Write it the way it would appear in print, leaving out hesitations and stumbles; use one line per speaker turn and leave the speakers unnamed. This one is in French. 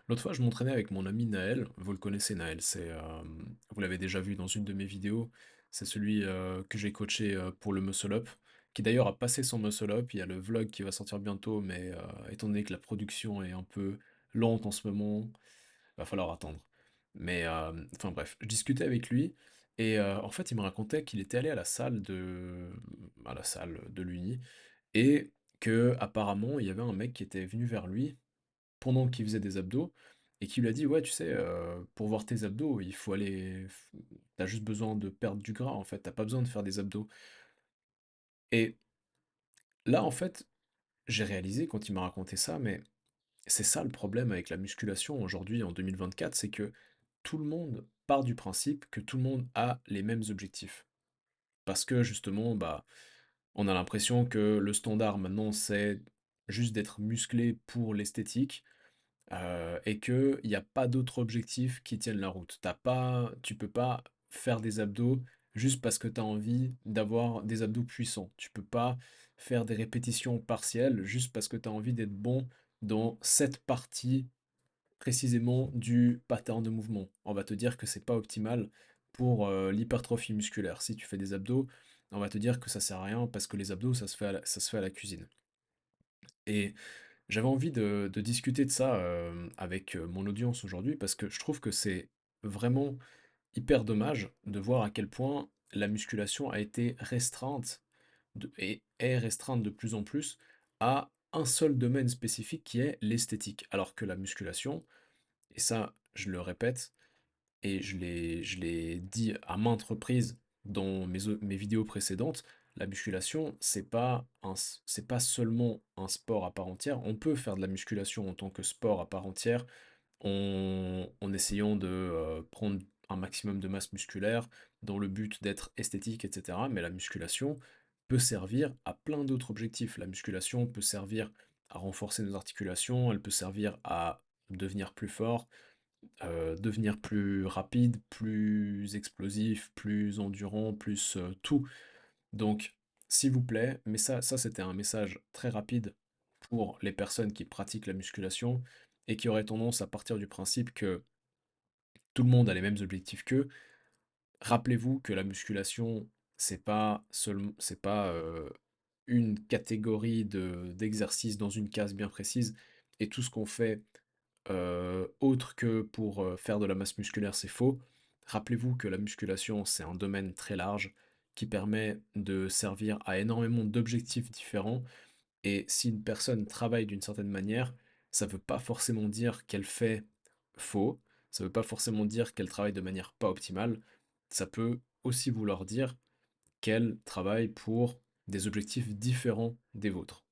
L'autre fois, je m'entraînais avec mon ami Naël. Vous le connaissez, Naël. Vous l'avez déjà vu dans une de mes vidéos. C'est celui que j'ai coaché pour le muscle up, qui d'ailleurs a passé son muscle up. Il y a le vlog qui va sortir bientôt, mais étant donné que la production est un peu lente en ce moment, va falloir attendre. Mais enfin bref, je discutais avec lui et en fait, il me racontait qu'il était allé à la salle de l'Uni et que apparemment il y avait un mec qui était venu vers lui pendant qu'il faisait des abdos et qui lui a dit ouais tu sais pour voir tes abdos il faut aller t'as juste besoin de perdre du gras en fait, t'as pas besoin de faire des abdos. Et là en fait j'ai réalisé quand il m'a raconté ça, mais c'est ça le problème avec la musculation aujourd'hui en 2024, c'est que tout le monde part du principe que tout le monde a les mêmes objectifs. Parce que justement, bah, on a l'impression que le standard maintenant, c'est juste d'être musclé pour l'esthétique, et qu'il n'y a pas d'autres objectifs qui tiennent la route. Tu peux pas faire des abdos juste parce que tu as envie d'avoir des abdos puissants. Tu peux pas faire des répétitions partielles juste parce que tu as envie d'être bon dans cette partie précisément du pattern de mouvement. On va te dire que c'est pas optimal pour l'hypertrophie musculaire. Si tu fais des abdos, on va te dire que ça sert à rien parce que les abdos, ça se fait à la cuisine. Et j'avais envie de discuter de ça avec mon audience aujourd'hui parce que je trouve que c'est vraiment hyper dommage de voir à quel point la musculation a été restreinte et est restreinte de plus en plus à un seul domaine spécifique qui est l'esthétique. Alors que la musculation, et ça je le répète, et je l'ai dit à maintes reprises dans mes vidéos précédentes, la musculation, c'est pas seulement un sport à part entière. On peut faire de la musculation en tant que sport à part entière en essayant de prendre un maximum de masse musculaire dans le but d'être esthétique, etc. Mais la musculation peut servir à plein d'autres objectifs. La musculation peut servir à renforcer nos articulations, elle peut servir à devenir plus fort, devenir plus rapide, plus explosif, plus endurant, plus tout. Donc, s'il vous plaît, mais ça c'était un message très rapide pour les personnes qui pratiquent la musculation et qui auraient tendance à partir du principe que tout le monde a les mêmes objectifs qu'eux. Rappelez-vous que la musculation, c'est pas une catégorie d'exercices dans une case bien précise, et tout ce qu'on fait autre que pour faire de la masse musculaire, c'est faux. Rappelez-vous que la musculation, c'est un domaine très large qui permet de servir à énormément d'objectifs différents. Et si une personne travaille d'une certaine manière, ça ne veut pas forcément dire qu'elle fait faux, ça ne veut pas forcément dire qu'elle travaille de manière pas optimale, ça peut aussi vouloir dire qu'elle travaille pour des objectifs différents des vôtres.